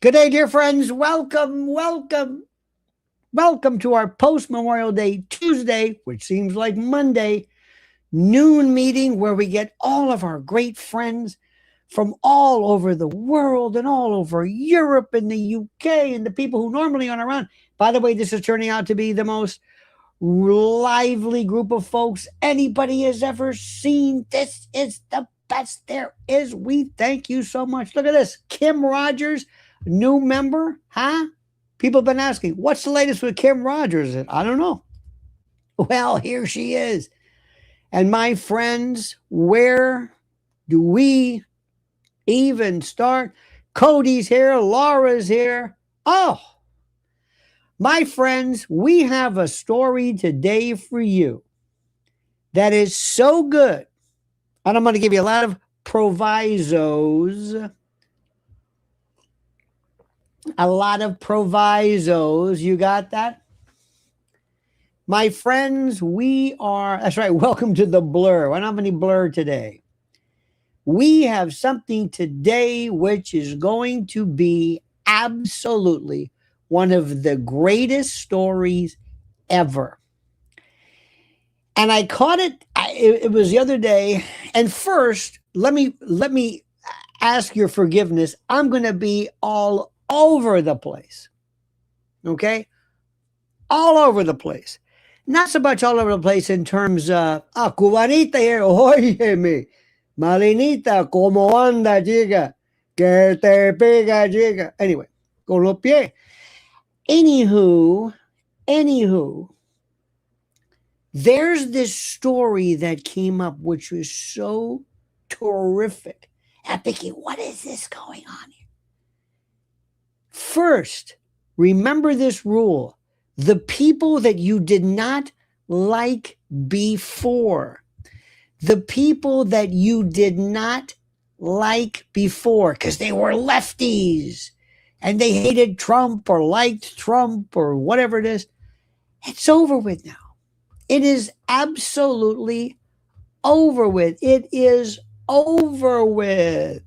Good day, dear friends. Welcome to our post-Memorial Day Tuesday, which seems like Monday, noon meeting where we get all of our great friends from all over the world and all over Europe and the UK and the people who normally aren't around. By the way, this is turning out to be the most lively group of folks anybody has ever seen. This is the best there is. We thank you so much. Look at this. Kim Rogers, new member, huh? People have been asking, what's the latest with Kim Rogers? I don't know. Well, here she is. And my friends, where do we even start? Cody's here, Laura's here. Oh, my friends, we have a story today for you that is so good. And I'm going to give you a lot of provisos. You got that? My friends, that's right, welcome to the blur. I don't have any blur today. We have something today which is going to be absolutely one of the greatest stories ever. And I caught it, it was the other day. And first, let me ask your forgiveness. I'm going to be all over the place. Okay? All over the place. Not so much all over the place in terms of, cubanita here, óyeme, malinita, como anda, chica, que te pega, chica. Anyway, con los pies. Anywho, there's this story that came up which was so terrific. I'm thinking, what is this going on here? First, remember this rule. The people that you did not like before, because they were lefties and they hated Trump or liked Trump or whatever it is, it's over with now. It is absolutely over with. It is over with.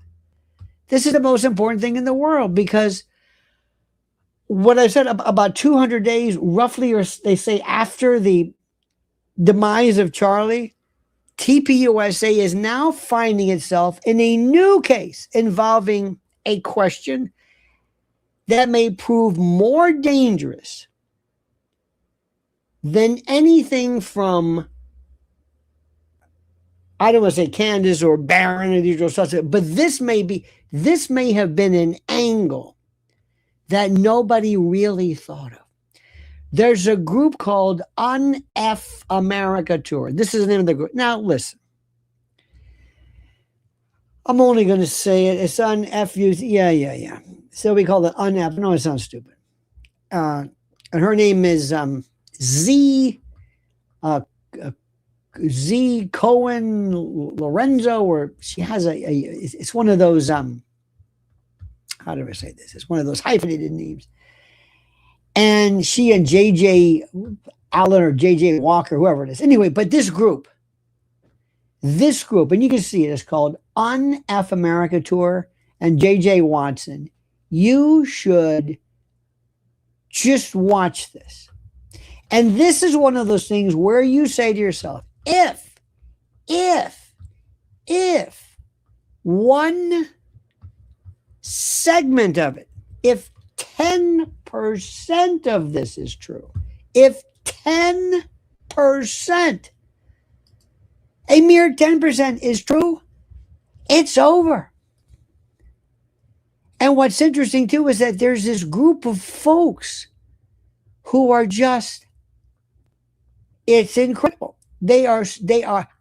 This is the most important thing in the world because what I said about 200 days, roughly, or they say after the demise of Charlie, TPUSA is now finding itself in a new case involving a question that may prove more dangerous than anything from, I don't want to say Candace or Barron or the usual suspects, but this may have been an angle that nobody really thought of. There's a group called Un-F America Tour. This is the name of the group. Now, listen. I'm only going to say it. It's Un-F. Yeah. So we call it Un-F. No, it sounds stupid. And her name is Z Cohen Lorenzo, or she has it's one of those, how do I say this? It's one of those hyphenated names. And she and JJ Allen or JJ Walker, whoever it is. Anyway, but this group, and you can see it, it's called Un-F America Tour and JJ Watson. You should just watch this. And this is one of those things where you say to yourself, if one segment of it, if 10% of this is true, if 10%, a mere 10% is true, it's over. And what's interesting too is that there's this group of folks who are just, it's incredible. They are,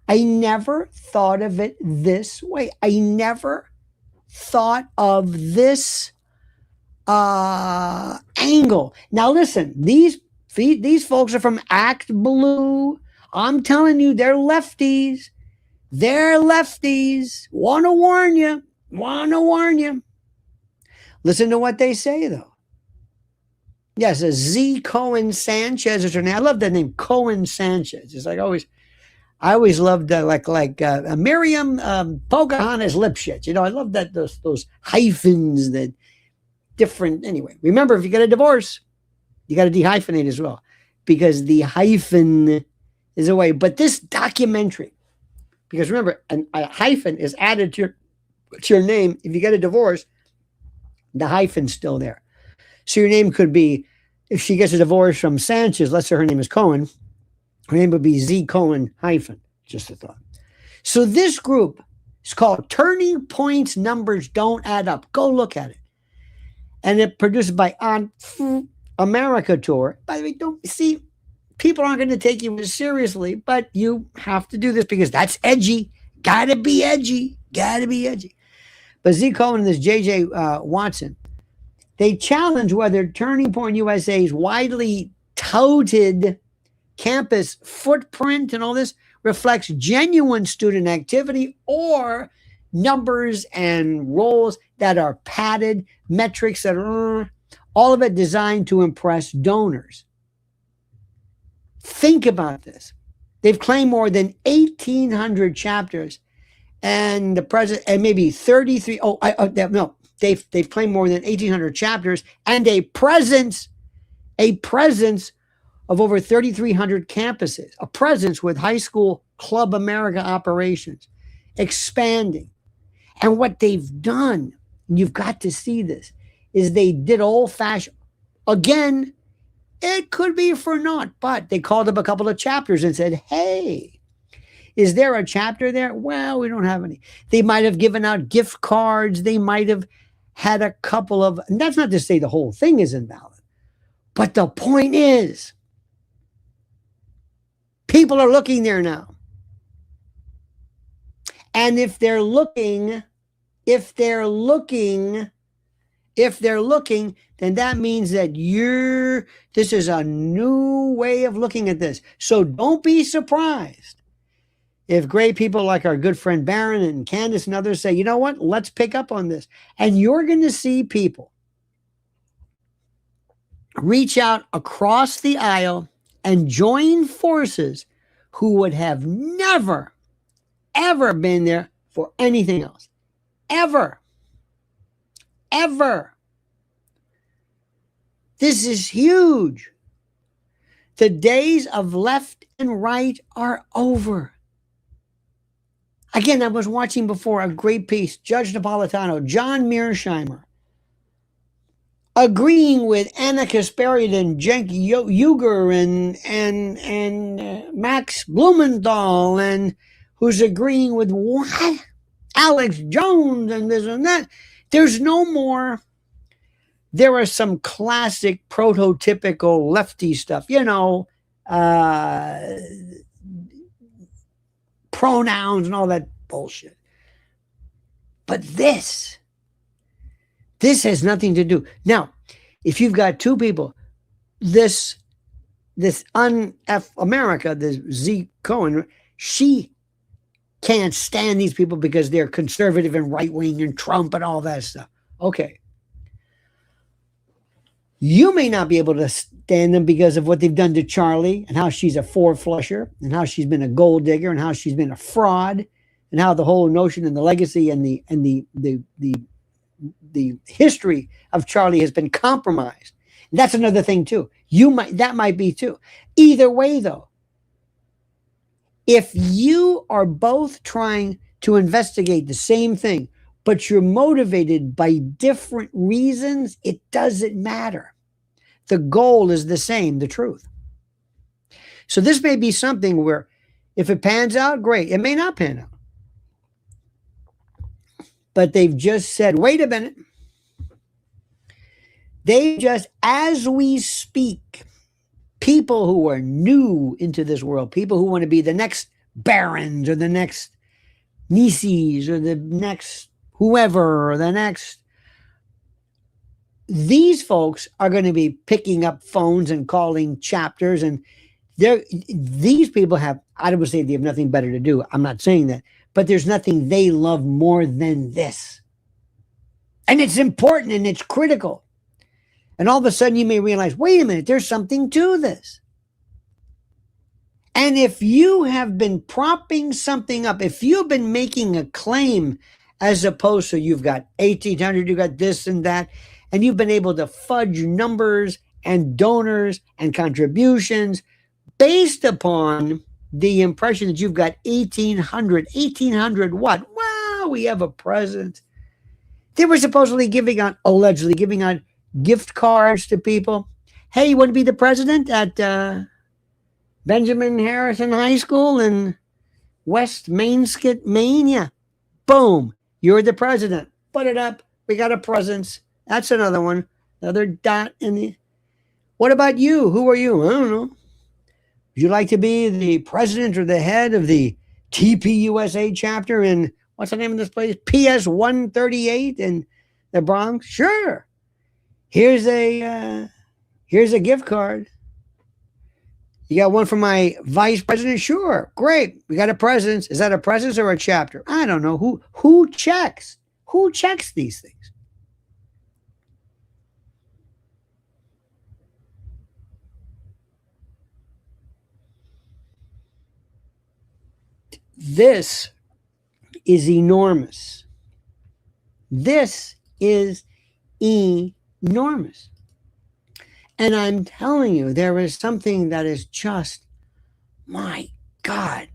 I never thought of it this way. I never thought of this angle. Now listen, these folks are from Act Blue. I'm telling you, they're lefties. Want to warn you. Listen to what they say though. Yes, a Z Cohen Sanchez is her name. I love that name, Cohen Sanchez. It's like I always loved Miriam Pocahontas Lipschitz. You know, I love that those hyphens that different. Anyway, remember, if you get a divorce, you got to dehyphenate as well, because the hyphen is away. But this documentary, because remember, a hyphen is added to your name. If you get a divorce, the hyphen's still there. So your name could be, if she gets a divorce from Sanchez, let's say her name is Cohen, her name would be Z Cohen hyphen. Just a thought. So this group is called Turning Points Numbers Don't Add Up. Go look at it. And it produced by On America Tour. By the way, don't see, people aren't going to take you as seriously, but you have to do this because that's edgy. Gotta be edgy. Gotta be edgy. But Z Cohen and this JJ Watson, they challenge whether Turning Point USA's widely touted campus footprint and all this reflects genuine student activity or numbers and roles that are padded, metrics that are all of it designed to impress donors. Think about this. They've claimed more than 1,800 chapters, and the president, and maybe 33. They've claimed more than 1,800 chapters and a presence of over 3,300 campuses, a presence with high school Club America operations, expanding. And what they've done, and you've got to see this, is they did old-fashioned, again, it could be for naught, but they called up a couple of chapters and said, hey, is there a chapter there? Well, we don't have any. They might have given out gift cards. They might have had a couple of, and that's not to say the whole thing is invalid, but the point is, people are looking there now. And if they're looking, then that means that this is a new way of looking at this. So don't be surprised if great people like our good friend Barron and Candace and others say, you know what, let's pick up on this. And you're going to see people reach out across the aisle and join forces who would have never, ever been there for anything else. Ever. This is huge. The days of left and right are over. Again, I was watching before a great piece, Judge Napolitano, John Mearsheimer, agreeing with Anna Kasparian and Cenk Uygur and Max Blumenthal, and who's agreeing with what? Alex Jones and this and that. There's no more. There are some classic prototypical lefty stuff, pronouns and all that bullshit. But this has nothing to do. Now, if you've got two people, this America, this Z Cohen, she can't stand these people because they're conservative and right-wing and Trump and all that stuff. Okay. You may not be able to stand them because of what they've done to Charlie and how she's a four-flusher and how she's been a gold digger and how she's been a fraud and how the whole notion and the legacy and the history of Charlie has been compromised. And that's another thing too. That might be too. Either way though, if you are both trying to investigate the same thing, but you're motivated by different reasons, it doesn't matter. The goal is the same, the truth. So this may be something where if it pans out, great. It may not pan out. But they've just said, wait a minute. They just, as we speak, people who are new into this world, people who want to be the next Barons or the next Nisis or the next whoever or the next, these folks are going to be picking up phones and calling chapters, and these people have, I would say they have nothing better to do. I'm not saying that, but there's nothing they love more than this. And it's important and it's critical. And all of a sudden you may realize, wait a minute, there's something to this. And if you have been propping something up, if you've been making a claim as opposed to you've got 1,800, you've got this and that, and you've been able to fudge numbers and donors and contributions based upon the impression that you've got 1,800 what? Wow, we have a president. They were supposedly allegedly giving out gift cards to people. Hey, you want to be the president at Benjamin Harrison High School in West Mainskit, Maine? Yeah. Boom. You're the president. Put it up. We got a presence. That's another one. Another dot in the. What about you? Who are you? I don't know. Would you like to be the president or the head of the TPUSA chapter in, what's the name of this place? PS 138 in the Bronx? Sure. Here's a gift card. You got one for my vice president? Sure. Great. We got a presence. Is that a presence or a chapter? I don't know. Who checks? Who checks these things? This is enormous. This is enormous. And I'm telling you, there is something that is just, my God,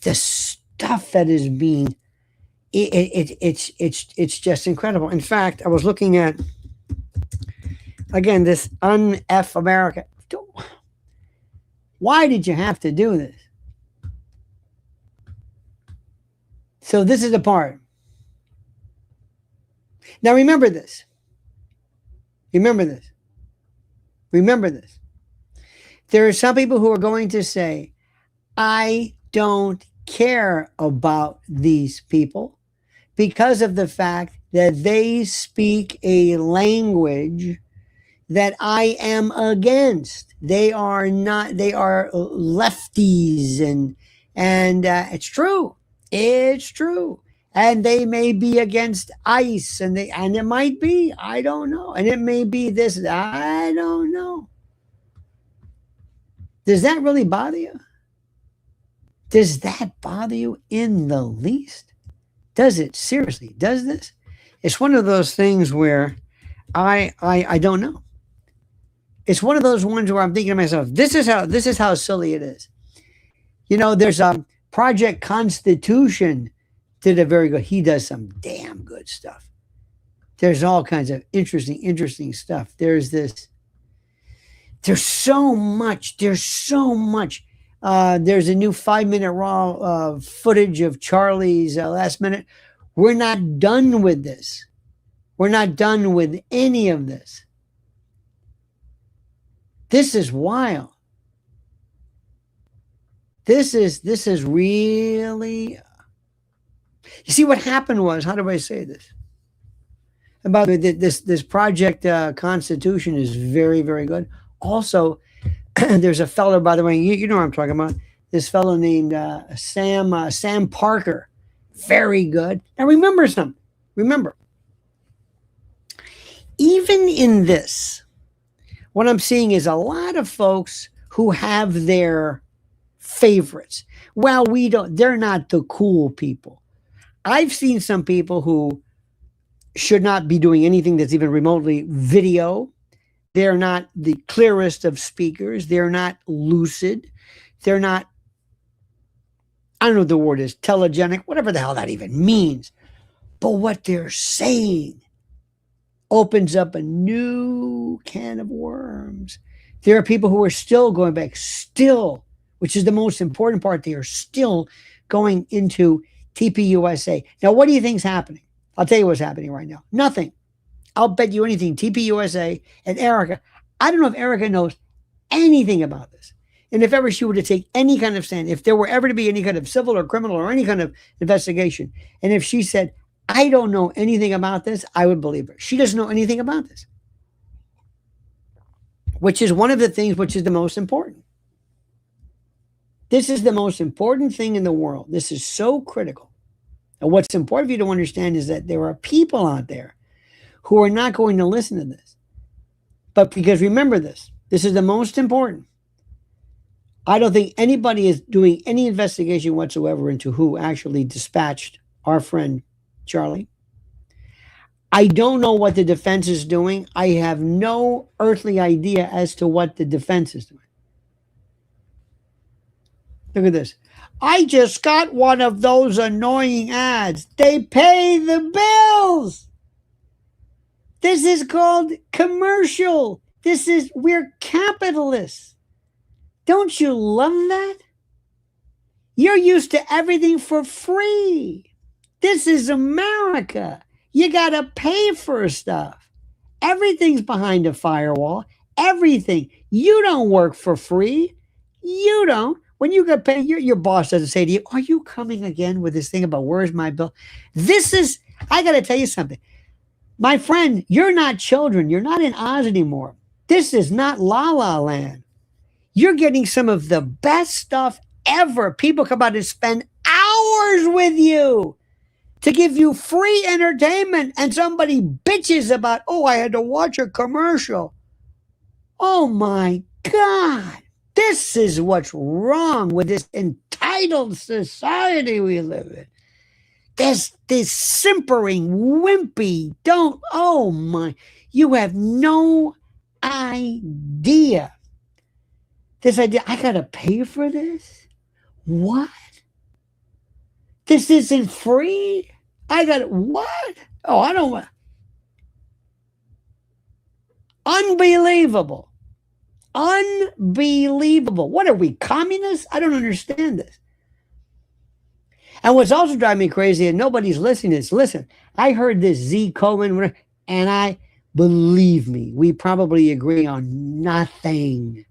the stuff that is being, it's just incredible. In fact, I was looking at, again, this un-F America. Why did you have to do this? So this is the part. Now remember this. Remember this. Remember this. There are some people who are going to say, I don't care about these people because of the fact that they speak a language that I am against. They are not, they are lefties and it's true. It's true. And they may be against ICE and it might be, I don't know. And it may be this, I don't know. Does that really bother you? Does that bother you in the least? Does it seriously? Does this? It's one of those things where I don't know. It's one of those ones where I'm thinking to myself, this is how silly it is. You know, there's a Project Constitution did a very good. He does some damn good stuff. There's all kinds of interesting stuff. There's so much. There's a new 5-minute raw footage of Charlie's last minute. We're not done with this. We're not done with any of this. This is wild. This is really. You see, what happened was, how do I say this? About this Project Constitution is very, very good. Also, there's a fellow, by the way, you know what I'm talking about. This fellow named Sam Parker, very good. Now remember something. Remember, even in this, what I'm seeing is a lot of folks who have their favorites. Well, they're not the cool people. I've seen some people who should not be doing anything that's even remotely video. They're not the clearest of speakers. They're not lucid. They're not, I don't know what the word is, telegenic, whatever the hell that even means. But what they're saying opens up a new can of worms. There are people who are still going back, which is the most important part. They are still going into TPUSA. Now, what do you think is happening? I'll tell you what's happening right now. Nothing. I'll bet you anything. TPUSA and Erika. I don't know if Erika knows anything about this. And if ever she were to take any kind of stand, if there were ever to be any kind of civil or criminal or any kind of investigation, and if she said, I don't know anything about this, I would believe her. She doesn't know anything about this. Which is one of the things which is the most important. This is the most important thing in the world. This is so critical. And what's important for you to understand is that there are people out there who are not going to listen to this. But because remember this is the most important. I don't think anybody is doing any investigation whatsoever into who actually dispatched our friend Charlie. I don't know what the defense is doing. I have no earthly idea as to what the defense is doing. Look at this. I just got one of those annoying ads. They pay the bills. This is called commercial. We're capitalists. Don't you love that? You're used to everything for free. This is America. You got to pay for stuff. Everything's behind a firewall. Everything. You don't work for free. You don't. When you get paid, your boss doesn't say to you, are you coming again with this thing about where's my bill? I got to tell you something. My friend, you're not children. You're not in Oz anymore. This is not La La Land. You're getting some of the best stuff ever. People come out and spend hours with you to give you free entertainment, and somebody bitches about, oh, I had to watch a commercial. Oh my God. This is what's wrong with this entitled society we live in. This simpering, wimpy, oh my, you have no idea. This idea, I gotta pay for this? What? This isn't free? What? Oh, I don't want. Unbelievable. Unbelievable. What are we, communists? I don't understand this. And what's also driving me crazy, and nobody's listening to this, listen, I heard this Z Cohen, and believe me, we probably agree on nothing.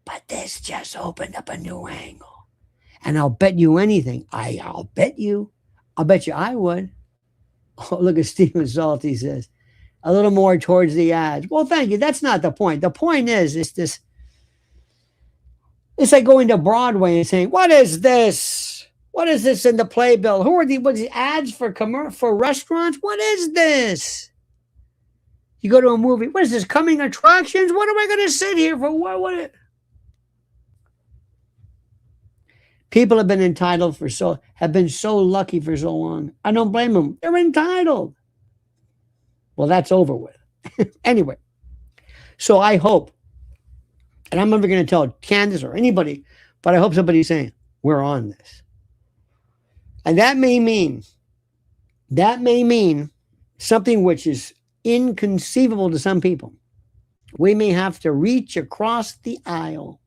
But this just opened up a new angle. And I'll bet you anything. I'll bet you I would. Oh, look at Stephen Salty says, a little more towards the ads. Well, thank you. That's not the point. The point is, it's like going to Broadway and saying, what is this? What is this in the playbill? Who are the ads for restaurants? What is this? You go to a movie. What is this? Coming attractions? What am I going to sit here for? What? People have been have been so lucky for so long. I don't blame them. They're entitled. Well, that's over with. Anyway, so I hope, and I'm never going to tell Candace or anybody, but I hope somebody's saying, we're on this. And that may mean something which is inconceivable to some people. We may have to reach across the aisle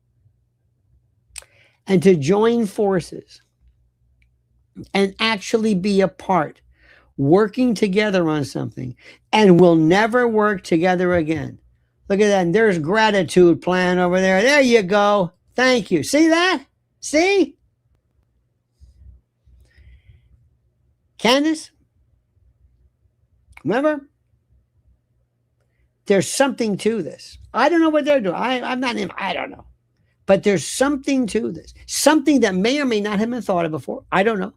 and to join forces and actually be a part, working together on something, and we'll never work together again. Look at that. And there's gratitude plan over there. There you go. Thank you. See that? See? Candace? Remember? There's something to this. I don't know what they're doing. I don't know. But there's something to this. Something that may or may not have been thought of before. I don't know.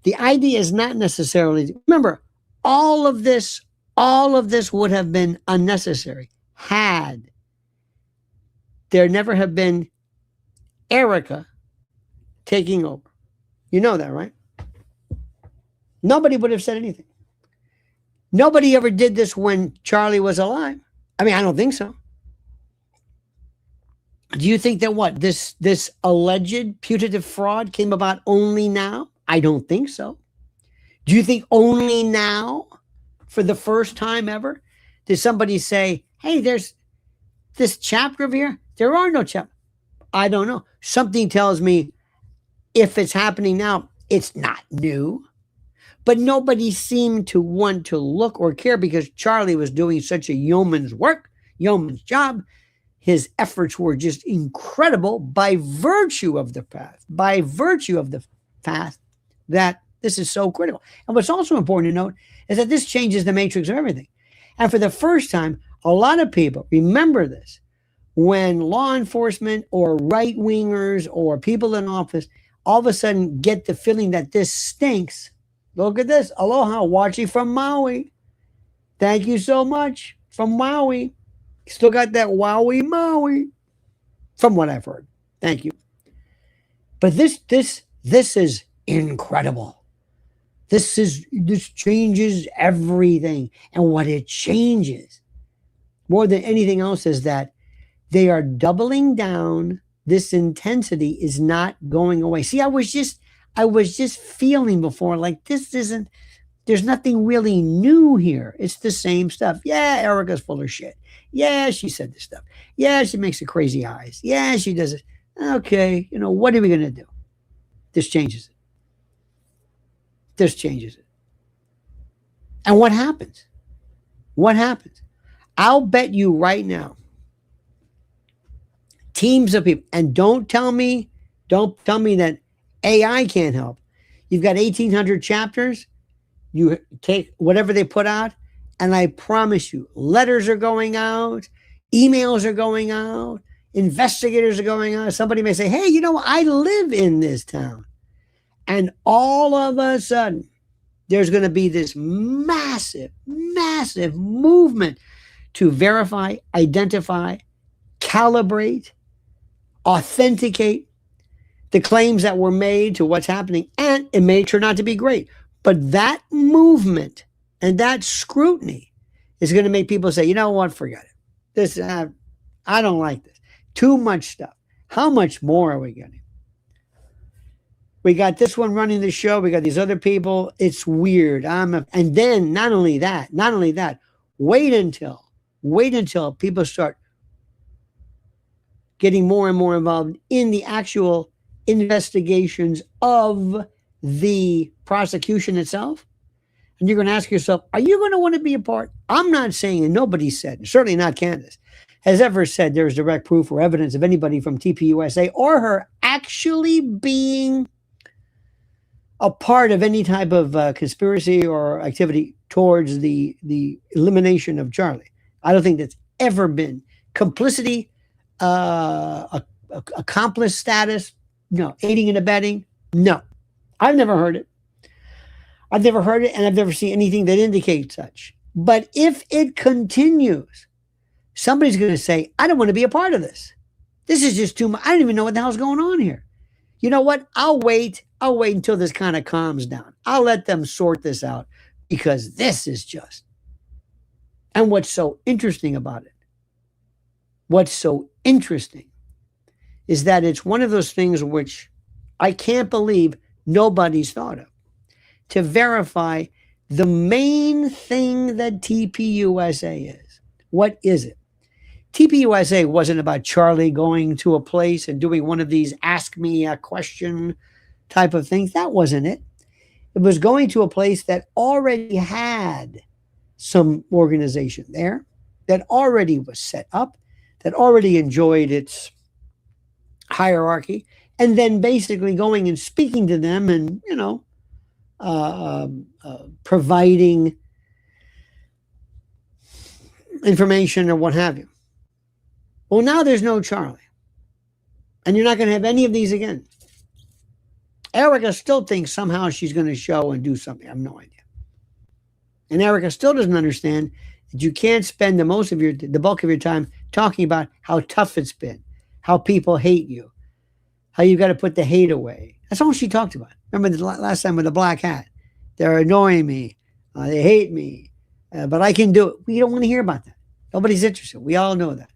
The idea is not necessarily, remember, all of this would have been unnecessary had there never have been Erika taking over. You know that, right? Nobody would have said anything. Nobody ever did this when Charlie was alive. I mean, I don't think so. Do you think that this alleged putative fraud came about only now? I don't think so. Do you think only now, for the first time ever, did somebody say, hey, there's this chapter over here? There are no chapters. I don't know. Something tells me if it's happening now, it's not new. But nobody seemed to want to look or care because Charlie was doing such a yeoman's work, yeoman's job. His efforts were just incredible by virtue of the path that this is so critical. And what's also important to note is that this changes the matrix of everything. And for the first time, a lot of people remember this when law enforcement or right-wingers or people in office all of a sudden get the feeling that this stinks. Look at this. Aloha, watching from Maui. Thank you so much from Maui. Still got that wowie Maui from what I've heard. Thank you. But this is incredible. This changes everything. And what it changes more than anything else is that they are doubling down. This intensity is not going away. See, I was just feeling before like there's nothing really new here. It's the same stuff. Yeah, Erika's full of shit. Yeah, she said this stuff. Yeah, she makes the crazy eyes. Yeah, she does it. Okay, what are we going to do? This changes it. This changes it. And what happens? What happens? I'll bet you right now, teams of people, and don't tell me that AI can't help. You've got 1,800 chapters. You take whatever they put out, and I promise you, letters are going out, emails are going out, investigators are going out. Somebody may say, hey, I live in this town. And all of a sudden, there's going to be this massive, massive movement to verify, identify, calibrate, authenticate the claims that were made to what's happening. And it may turn out to be great. But that movement and that scrutiny is going to make people say, you know what, forget it. This, I don't like this. Too much stuff. How much more are we getting? We got this one running the show. We got these other people. It's weird. And then not only that, wait until people start getting more and more involved in the actual investigations of the prosecution itself. And you're going to ask yourself, are you going to want to be a part? I'm not saying, and nobody said, certainly not Candace, has ever said there's direct proof or evidence of anybody from TPUSA or her actually being a part of any type of conspiracy or activity towards the elimination of Charlie. I don't think that's ever been complicity, accomplice status, no. Aiding and abetting, no. I've never heard it. And I've never seen anything that indicates such. But if it continues, somebody's going to say, I don't want to be a part of this. This is just too much. I don't even know what the hell's going on here. You know what? I'll wait until this kind of calms down. I'll let them sort this out because this is just. And what's so interesting about it, is that it's one of those things which I can't believe nobody's thought of. To verify the main thing that TPUSA is. What is it? TPUSA wasn't about Charlie going to a place and doing one of these ask me a question type of things. That wasn't it. It was going to a place that already had some organization there, that already was set up, that already enjoyed its hierarchy, and then basically going and speaking to them and, providing information or what have you. Well, now there's no Charlie. And you're not going to have any of these again. Erika still thinks somehow she's going to show and do something. I have no idea. And Erika still doesn't understand that you can't spend the bulk of your time talking about how tough it's been, how people hate you, how you got to put the hate away. That's all she talked about. Remember the last time with the black hat? They're annoying me. They hate me. But I can do it. We don't want to hear about that. Nobody's interested. We all know that.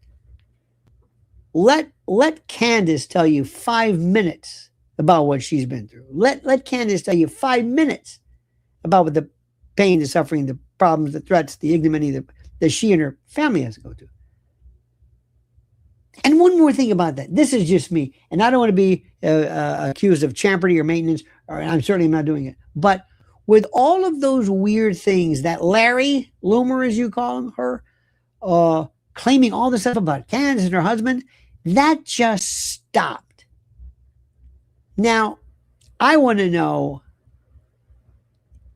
Let Candace tell you 5 minutes about what she's been through. Let Candace tell you 5 minutes about what the pain, the suffering, the problems, the threats, the ignominy that she and her family has to go through. And one more thing about that. This is just me. And I don't want to be accused of champerty or maintenance, or I'm certainly not doing it. But with all of those weird things that Larry Loomer, as you call her, claiming all this stuff about Candace and her husband, that just stopped. Now, I want to know,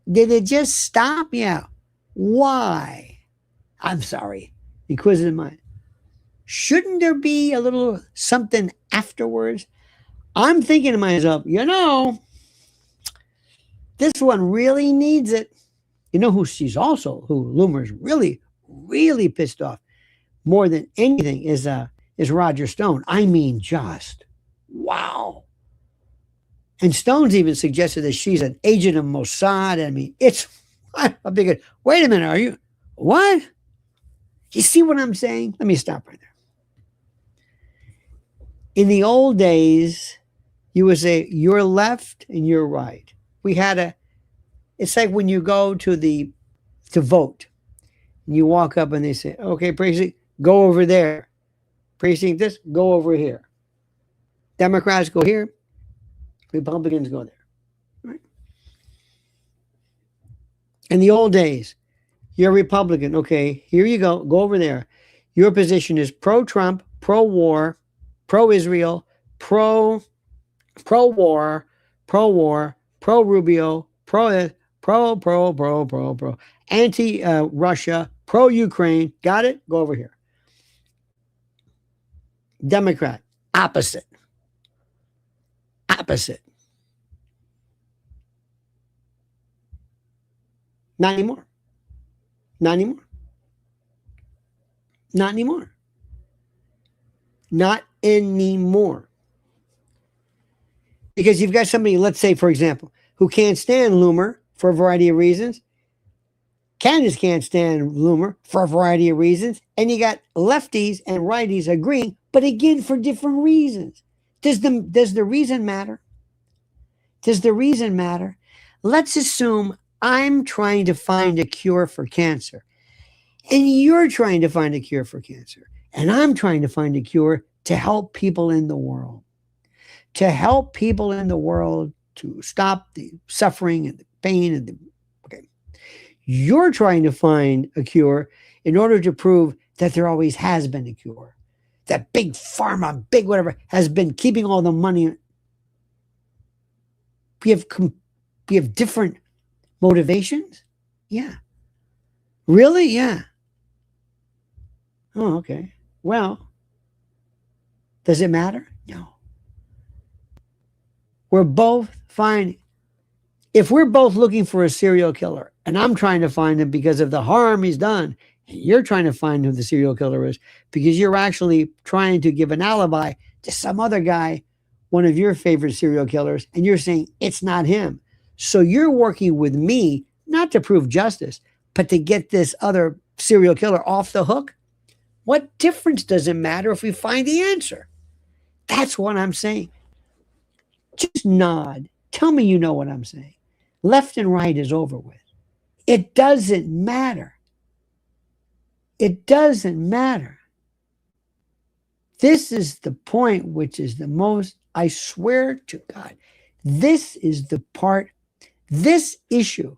did it just stop? Yeah. Why? I'm sorry. Inquisitive mind. Shouldn't there be a little something afterwards? I'm thinking to myself, this one really needs it. You know who Loomer's really, really pissed off more than anything is Roger Stone. I mean, just wow. And Stone's even suggested that she's an agent of Mossad. I mean, it's I'm thinking, wait a minute, are you what? You see what I'm saying? Let me stop right there. In the old days, you would say you're left and you're right. We had a it's like when you go to vote and you walk up and they say, okay, precinct, go over there. Precinct this, go over here. Democrats go here, Republicans go there. Right? In the old days, you're a Republican. Okay, here you go. Go over there. Your position is pro-Trump, pro-war, pro-Israel, pro-war, pro-war, pro-Rubio, pro, anti-Russia, pro-Ukraine. Got it? Go over here. Democrat, opposite. Opposite. Not anymore. Not anymore. Not anymore. Not anymore. Because you've got somebody, let's say, for example, who can't stand Loomer for a variety of reasons. Candidates can't stand Loomer for a variety of reasons. And you got lefties and righties agreeing, but again, for different reasons. Does the reason matter? Does the reason matter? Let's assume I'm trying to find a cure for cancer, and you're trying to find a cure for cancer, and I'm trying to find a cure to help people in the world. To help people in the world to stop the suffering and the pain and okay. You're trying to find a cure in order to prove that there always has been a cure. That big pharma, big whatever, has been keeping all the money. We have different motivations? Yeah. Really? Yeah. Oh, okay. Well, does it matter? No. We're both fine. If we're both looking for a serial killer and I'm trying to find him because of the harm he's done, and you're trying to find who the serial killer is because you're actually trying to give an alibi to some other guy, one of your favorite serial killers, and you're saying it's not him. So you're working with me not to prove justice, but to get this other serial killer off the hook. What difference does it matter if we find the answer? That's what I'm saying. Just nod. Tell me you know what I'm saying. Left and right is over with. It doesn't matter. It doesn't matter. This is the point which is the most, I swear to God, this is the part, this issue,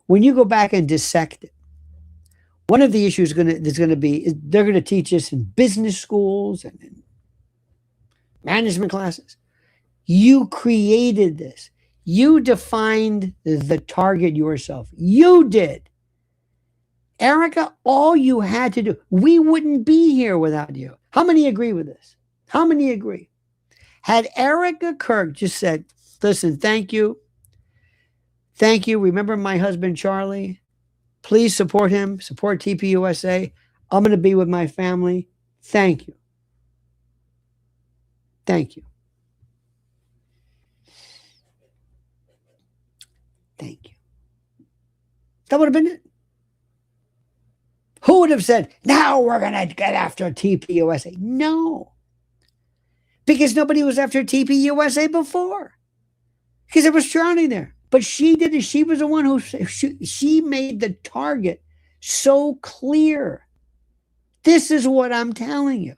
when you go back and dissect it, one of the issues that's going to be, is they're going to teach us in business schools and in management classes. You created this. You defined the target yourself. You did. Erika, all you had to do, we wouldn't be here without you. How many agree with this? How many agree? Had Erika Kirk just said, listen, thank you. Thank you. Remember my husband, Charlie? Please support him. Support TPUSA. I'm going to be with my family. Thank you. Thank you. Thank you. That would have been it. Who would have said, now we're going to get after TPUSA? No. Because nobody was after TPUSA before. Because it was Charlie there. But she did it. She was the one who, she made the target so clear. This is what I'm telling you.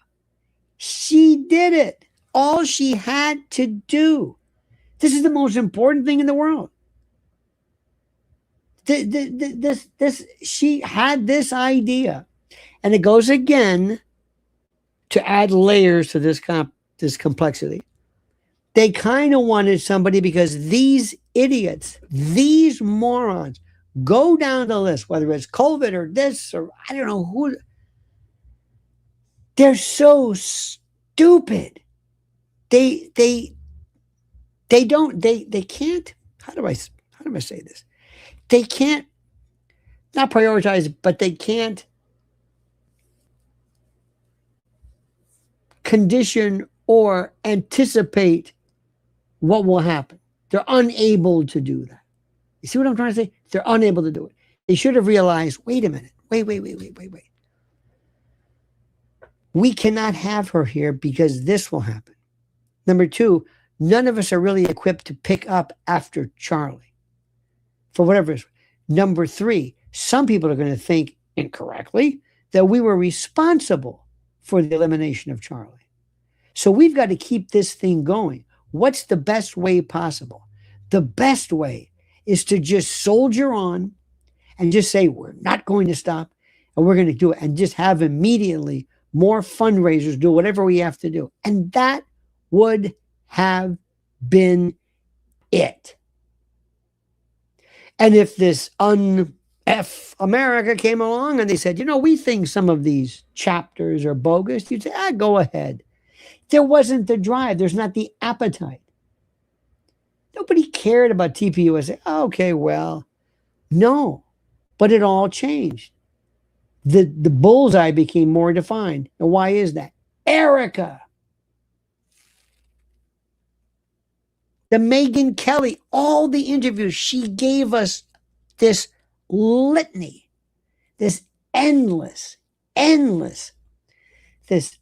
She did it. All she had to do. This is the most important thing in the world. She had this idea, and it goes again to add layers to this complexity. They kind of wanted somebody because these idiots, these morons, go down the list, whether it's COVID or this or I don't know who. They're so stupid. They can't. How do I say this? They can't not prioritize, but they can't condition or anticipate what will happen. They're unable to do that. You see what I'm trying to say? They're unable to do it. They should have realized, wait a minute. Wait. We cannot have her here because this will happen. Number two, none of us are really equipped to pick up after Charlie for whatever it is. Number three, some people are going to think incorrectly that we were responsible for the elimination of Charlie. So we've got to keep this thing going. What's the best way possible? The best way is to just soldier on and just say, we're not going to stop and we're going to do it, and just have immediately more fundraisers, do whatever we have to do. And that would have been it. And if this F America came along and they said, we think some of these chapters are bogus, you'd say, go ahead. There wasn't the drive. There's not the appetite. Nobody cared about TPUSA. Okay, well, no. But it all changed. The bullseye became more defined. And why is that? Erika. The Megyn Kelly, all the interviews, she gave us this litany, this endless, this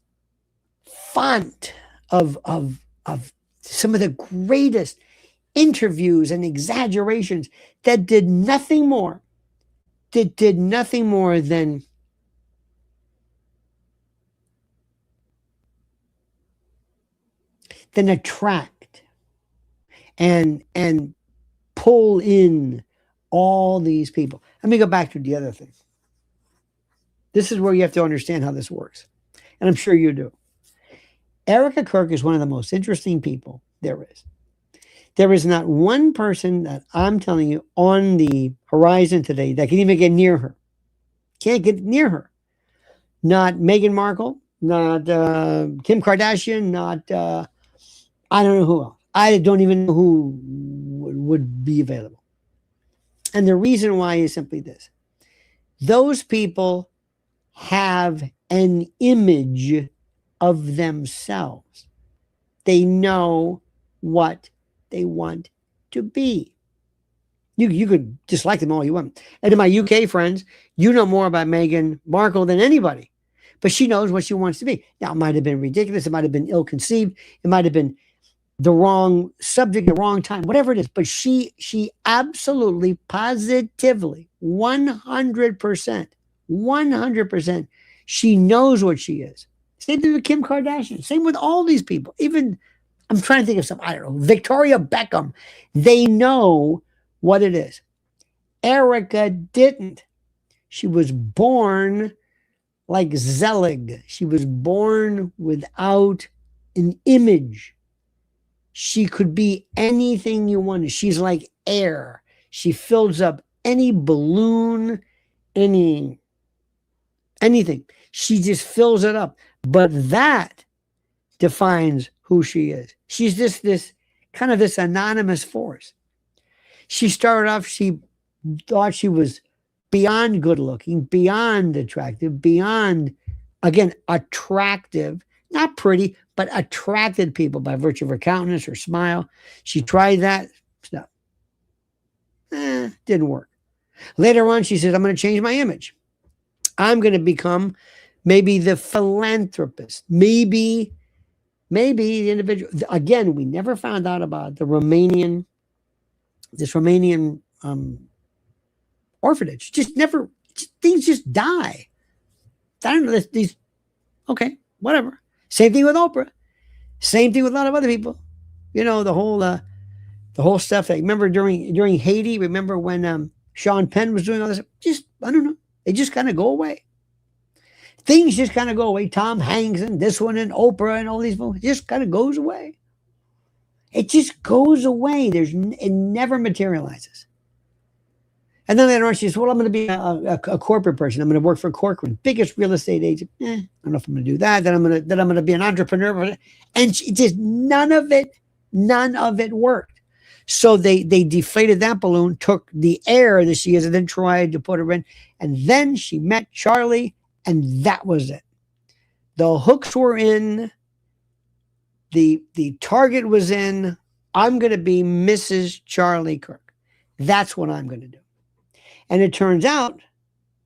font of some of the greatest interviews and exaggerations that did nothing more than attract and pull in all these people. Let me go back to the other thing. This is where you have to understand how this works. And I'm sure you do. Erika Kirk is one of the most interesting people there is. There is not one person that I'm telling you on the horizon today that can even get near her. Can't get near her. Not Meghan Markle, not Kim Kardashian, not I don't know who else. I don't even know who would be available. And the reason why is simply this. Those people have an image of themselves. They know what they want to be. You could dislike them all you want. And to my UK friends, you know more about Meghan Markle than anybody. But she knows what she wants to be. Now, it might have been ridiculous. It might have been ill-conceived. It might have been the wrong subject, the wrong time, whatever it is. But she absolutely, positively, 100%, she knows what she is. Same thing with Kim Kardashian. Same with all these people. Even, I'm trying to think of some, I don't know, Victoria Beckham. They know what it is. Erika didn't. She was born like Zelig. She was born without an image. She could be anything you wanted. She's like air. She fills up any balloon, anything. She just fills it up. But that defines who she is. She's just this anonymous force. She started off, she thought she was beyond good looking, beyond attractive, beyond, again, attractive, not pretty, but attracted people by virtue of her countenance, her smile. She tried that stuff. Didn't work. Later on, she said, I'm going to change my image. I'm going to become maybe the philanthropist, maybe the individual. Again, we never found out about the Romanian orphanage. Things just die. I don't know, these, okay, whatever. Same thing with Oprah. Same thing with a lot of other people. The whole stuff. I remember during Haiti, remember when Sean Penn was doing all this? I don't know. They just kind of go away. Things just kind of go away. Tom Hanks and this one and Oprah and all these people, it just kind of goes away. It just goes away. It never materializes. And then later on, she says, well, I'm going to be a corporate person. I'm going to work for Corcoran, biggest real estate agent. I don't know if I'm going to do that. Then I'm going to be an entrepreneur. And none of it worked. So they deflated that balloon, took the air that she is, and then tried to put her in. And then she met Charlie, and that was it. The hooks were in. The target was in. I'm going to be Mrs. Charlie Kirk. That's what I'm going to do. And it turns out,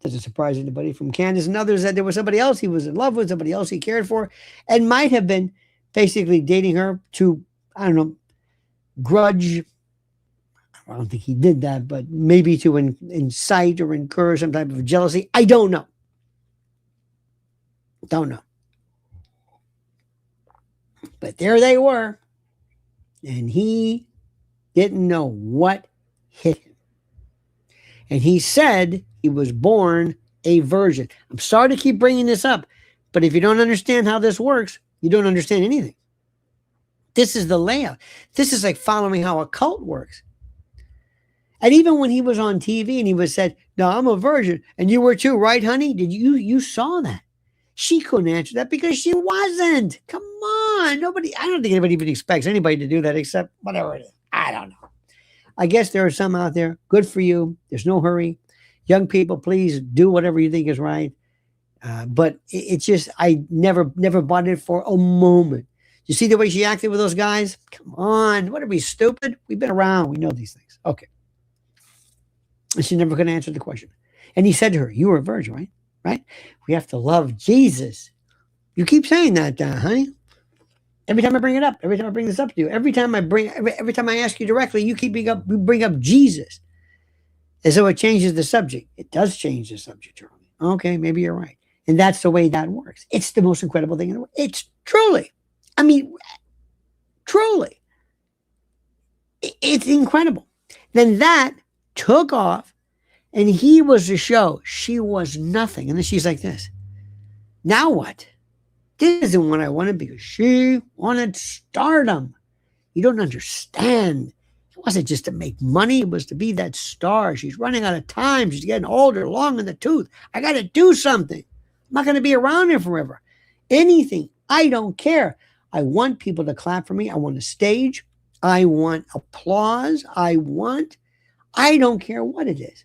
doesn't surprise anybody from Candace and others, that there was somebody else he was in love with, somebody else he cared for, and might have been basically dating her to, I don't know, grudge. I don't think he did that, but maybe to incite or incur some type of jealousy. I don't know. Don't know. But there they were. And he didn't know what hit him. And he said he was born a virgin. I'm sorry to keep bringing this up, but if you don't understand how this works, you don't understand anything. This is the layout. This is like following how a cult works. And even when he was on TV and he was said, no, I'm a virgin. And you were too, right, honey? You saw that? She couldn't answer that because she wasn't. Come on. Nobody, I don't think anybody even expects anybody to do that except whatever it is. I don't know. I guess there are some out there. Good for you. There's no hurry. Young people, please do whatever you think is right. But it's just, I never bought it for a moment. You see the way she acted with those guys? Come on. What are we, stupid? We've been around. We know these things. Okay. And she never could answer the question. And he said to her, you were a virgin, right? Right? We have to love Jesus. You keep saying that, honey. Every time I bring it up, every time I bring this up to you, every time I ask you directly, you bring up Jesus. And so it changes the subject. It does change the subject, Charlie. Okay, maybe you're right. And that's the way that works. It's the most incredible thing in the world. It's truly, I mean, truly, it's incredible. Then that took off, and he was the show. She was nothing. And then she's like this. Now what? This isn't what I wanted because she wanted stardom. You don't understand. It wasn't just to make money. It was to be that star. She's running out of time. She's getting older, long in the tooth. I got to do something. I'm not going to be around here forever. Anything. I don't care. I want people to clap for me. I want a stage. I want applause. I don't care what it is.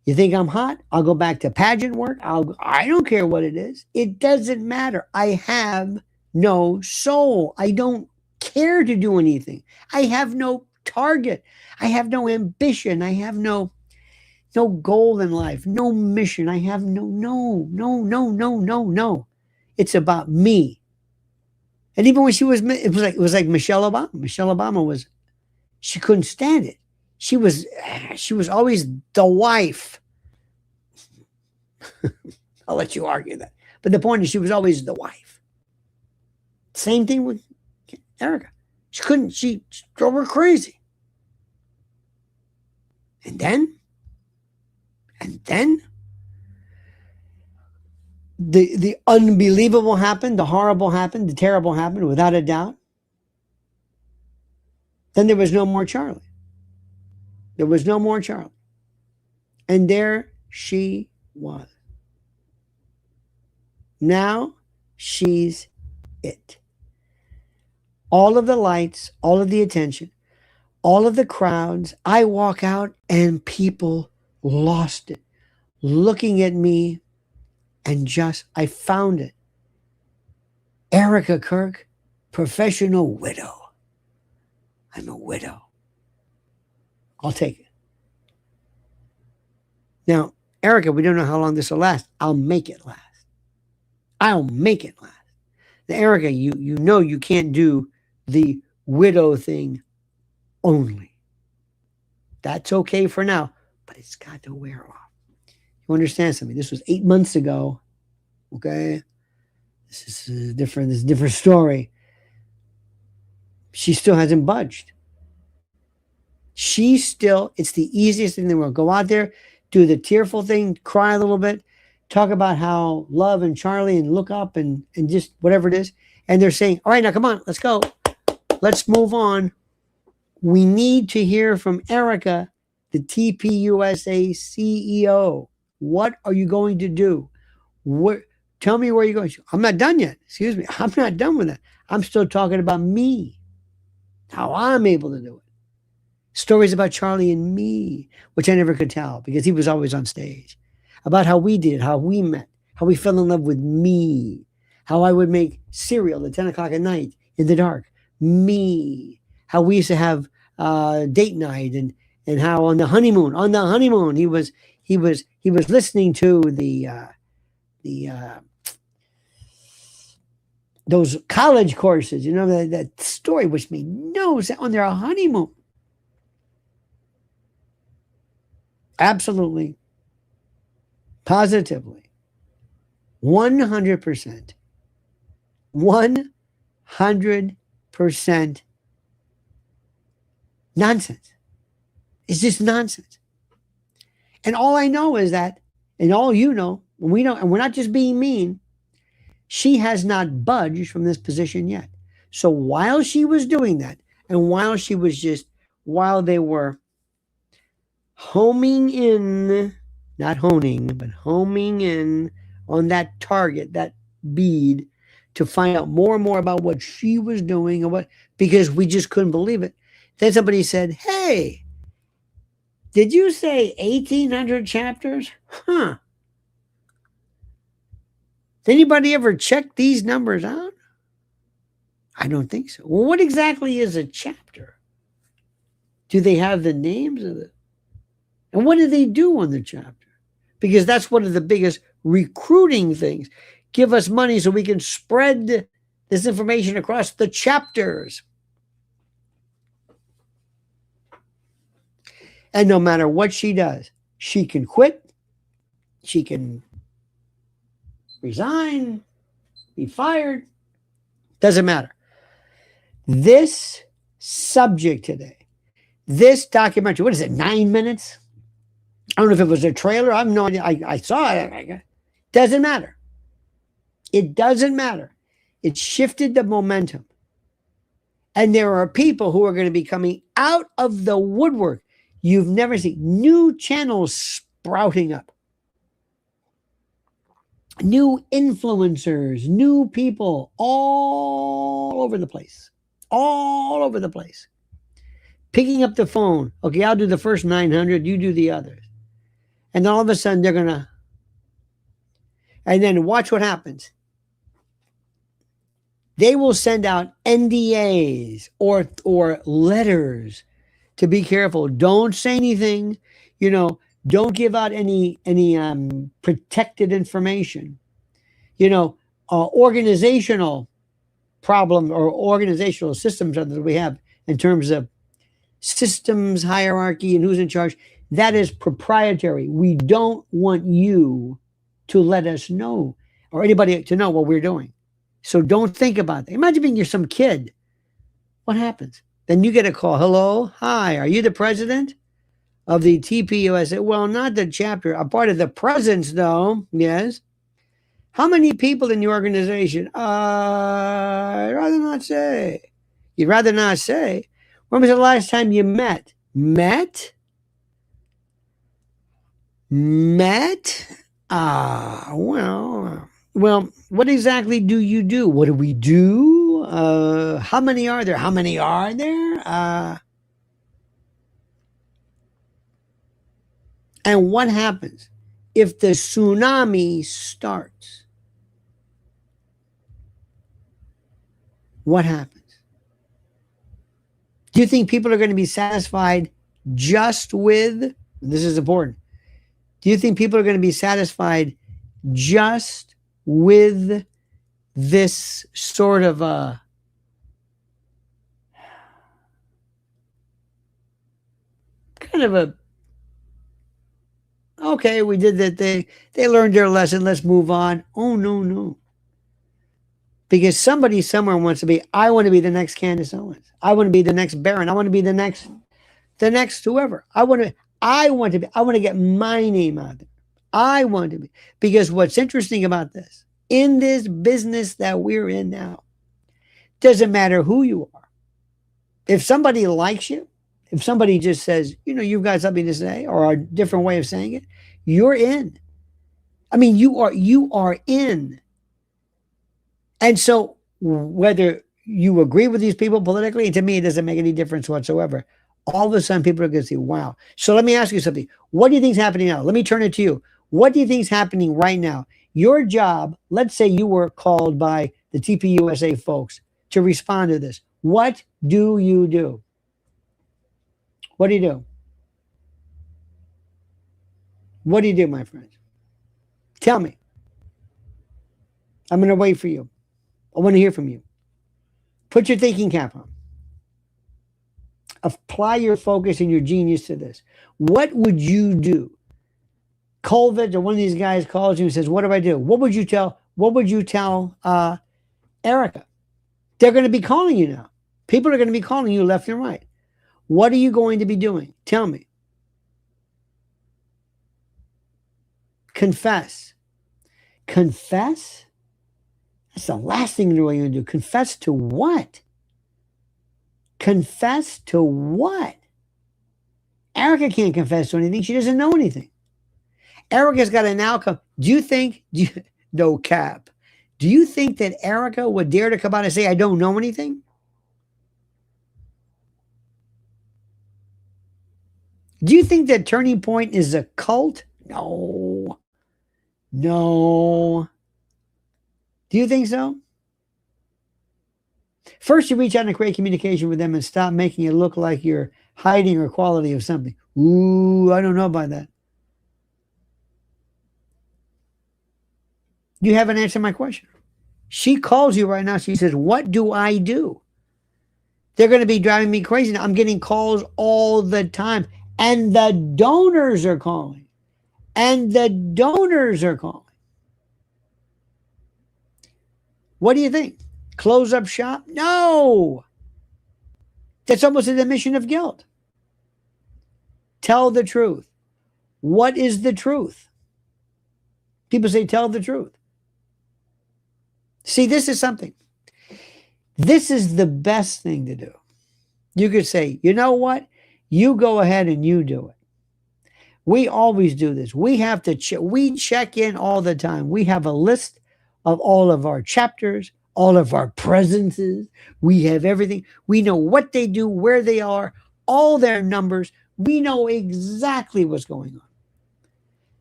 You think I'm hot? I'll go back to pageant work. I don't care what it is. It doesn't matter. I have no soul. I don't care to do anything. I have no target. I have no ambition. I have no goal in life, no mission. I have no. It's about me. And even when it was like Michelle Obama. Michelle Obama she couldn't stand it. She was always the wife. I'll let you argue that. But the point is she was always the wife. Same thing with Erika. She drove her crazy. And then the unbelievable happened, the horrible happened, the terrible happened, without a doubt. Then there was no more Charlie. There was no more Charlie. And there she was. Now she's it. All of the lights, all of the attention, all of the crowds. I walk out and people lost it. Looking at me and I found it. Erika Kirk, professional widow. I'm a widow. I'll take it. Now, Erika, we don't know how long this will last. I'll make it last. I'll make it last. Now, Erika, you know you can't do the widow thing only. That's okay for now, but it's got to wear off. You understand something? This was 8 months ago. Okay? This is a different story. She still hasn't budged. It's the easiest thing in the world. Go out there, do the tearful thing, cry a little bit, talk about how love and Charlie and look up and just whatever it is. And they're saying, all right, now come on, let's go. Let's move on. We need to hear from Erika, the TPUSA CEO. What are you going to do? Tell me where you're going. I'm not done yet. Excuse me. I'm not done with that. I'm still talking about me, how I'm able to do it. Stories about Charlie and me, which I never could tell because he was always on stage. About how we did it, how we met, how we fell in love with me, how I would make cereal at 10 o'clock at night in the dark. Me. how we used to have date night, and how on the honeymoon he was listening to the those college courses, that story, which made no sense, on their honeymoon. Absolutely, positively, 100%, 100% nonsense. It's just nonsense. And all I know is that, and all you know, and we know, and we're not just being mean, she has not budged from this position yet. So while she was doing that, and while they were homing in, not honing, but homing in on that target, that bead, to find out more and more about what she was doing, and because we just couldn't believe it. Then somebody said, "Hey, did you say 1,800 chapters? Huh. Did anybody ever check these numbers out?" I don't think so. Well, what exactly is a chapter? Do they have the names of it? And what do they do on the chapter? Because that's one of the biggest recruiting things. Give us money so we can spread this information across the chapters. And no matter what she does, she can quit, she can resign, be fired, doesn't matter. This subject today, this documentary, what is it, 9 minutes? I don't know if it was a trailer. I have no idea. I saw it. Doesn't matter. It doesn't matter. It shifted the momentum. And there are people who are going to be coming out of the woodwork. You've never seen new channels sprouting up. New influencers, new people all over the place. All over the place. Picking up the phone. Okay, I'll do the first 900. You do the others. And all of a sudden they're going to. And then watch what happens. They will send out NDAs or letters to be careful. Don't say anything. Don't give out any protected information. Organizational problem or organizational systems that we have in terms of systems hierarchy and who's in charge. That is proprietary. We don't want you to let us know or anybody to know what we're doing. So don't think about that. Imagine being you're some kid. What happens? Then you get a call. Hello, hi, are you the president of the TPUSA? Well, not the chapter. A part of the presence, though. Yes. How many people in the organization? I'd rather not say. You'd rather not say. When was the last time you met? Met? Well, what exactly do you do? What do we do? How many are there? How many are there? And what happens if the tsunami starts? What happens? Do you think people are going to be satisfied just with, this is important, do you think people are going to be satisfied just with this sort of okay, we did that, they learned their lesson, let's move on? Oh, no. Because somebody somewhere wants to be, I want to be the next Candace Owens. I want to be the next Barron. I want to be the next whoever. I want to get my name out there. I want to be. Because what's interesting about this, in this business that we're in now, doesn't matter who you are. If somebody likes you, if somebody just says, you've got something to say, or a different way of saying it, you're in. I mean, you are in. And so whether you agree with these people politically, to me, it doesn't make any difference whatsoever. All of a sudden, people are going to say, wow. So let me ask you something. What do you think is happening now? Let me turn it to you. What do you think is happening right now? Your job, let's say you were called by the TPUSA folks to respond to this. What do you do? What do you do? What do you do, my friends? Tell me. I'm going to wait for you. I want to hear from you. Put your thinking cap on. Apply your focus and your genius to this. What would you do? Colvin or one of these guys calls you and says, "What do I do?" What would you tell? What would you tell Erika? They're going to be calling you now. People are going to be calling you left and right. What are you going to be doing? Tell me. Confess. Confess? That's the last thing you're going to do. Confess to what? Confess to what? Erika can't confess to anything. She doesn't know anything. Erika's got an outcome. No cap. Do you think that Erika would dare to come out and say, "I don't know anything"? Do you think that Turning Point is a cult? No. No. Do you think so? First, you reach out and create communication with them and stop making it look like you're hiding or quality of something. Ooh, I don't know about that. You haven't answered my question. She calls you right now. She says, "What do I do?" They're going to be driving me crazy now. I'm getting calls all the time. And the donors are calling. And the donors are calling. What do you think? Close up shop? No. That's almost an admission of guilt. Tell the truth. What is the truth? People say, tell the truth. See, this is something. This is the best thing to do. You could say, you know what? You go ahead and you do it. We always do this. We have to we check in all the time. We have a list of all of our chapters, all of our presences. We have everything. We know what they do, where they are, all their numbers. We know exactly what's going on.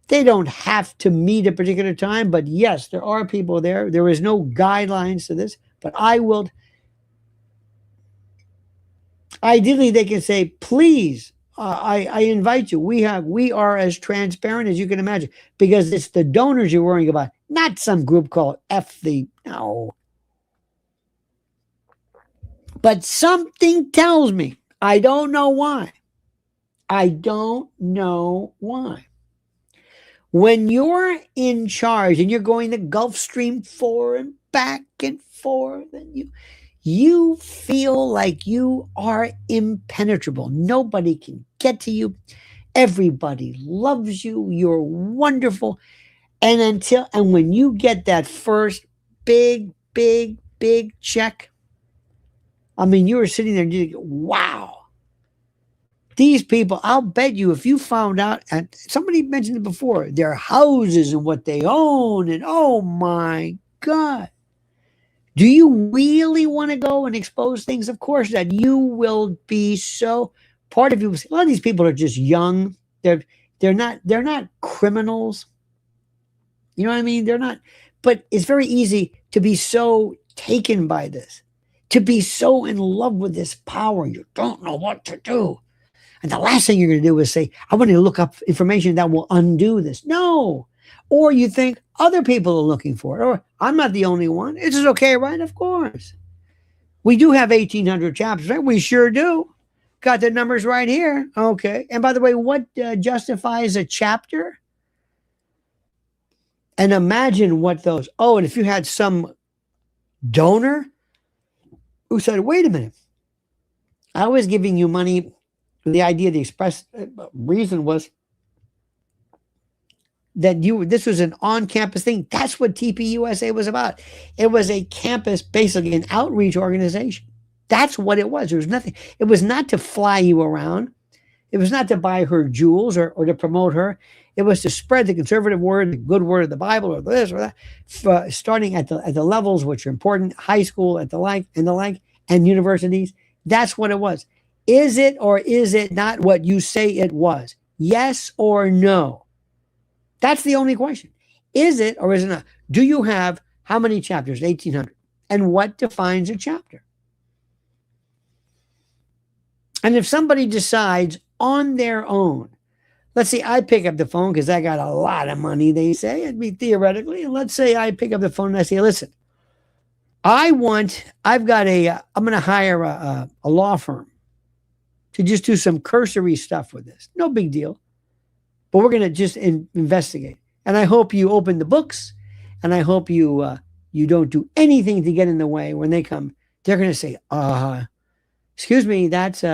They don't have to meet a particular time, but yes, there are people there. There is no guidelines to this, but I will. Ideally, they can say, please, I invite you. We are as transparent as you can imagine, because it's the donors you're worrying about, not some group called no. But something tells me, I don't know why. I don't know why. When you're in charge and you're going the Gulf Stream 4 and back and forth, and you feel like you are impenetrable. Nobody can get to you. Everybody loves you. You're wonderful. And when you get that first big check, I mean, you were sitting there and you go, wow. These people, I'll bet you, if you found out, and somebody mentioned it before, their houses and what they own, and oh my God. Do you really want to go and expose things? Of course not. You will be so, part of you, a lot of these people are just young. They're not criminals. You know what I mean? They're not, but it's very easy to be so taken by this, to be so in love with this power. You don't know what to do. And the last thing you're going to do is say, I want to look up information that will undo this. No. Or you think other people are looking for it. Or I'm not the only one. This is okay, right? Of course. We do have 1,800 chapters, right? We sure do. Got the numbers right here. Okay. And by the way, what justifies a chapter? And imagine what those, and if you had some donor who said, wait a minute, I was giving you money. The idea, the express reason was that this was an on-campus thing. That's what TPUSA was about. It was a campus, basically an outreach organization. That's what it was. There was nothing. It was not to fly you around. It was not to buy her jewels or to promote her. It was to spread the conservative word, the good word of the Bible, or this or that, starting at the levels which are important, high school and the like, and universities. That's what it was. Is it or is it not what you say it was? Yes or no? That's the only question. Is it or is it not? Do you have how many chapters? 1,800. And what defines a chapter? And if somebody decides on their own, let's say I pick up the phone because I got a lot of money, they say, it'd be theoretically, and let's say I pick up the phone and I say, listen, I'm going to hire a law firm to just do some cursory stuff with this. No big deal. But we're going to just investigate. And I hope you open the books, and I hope you don't do anything to get in the way. When they come, they're going to say, excuse me, that's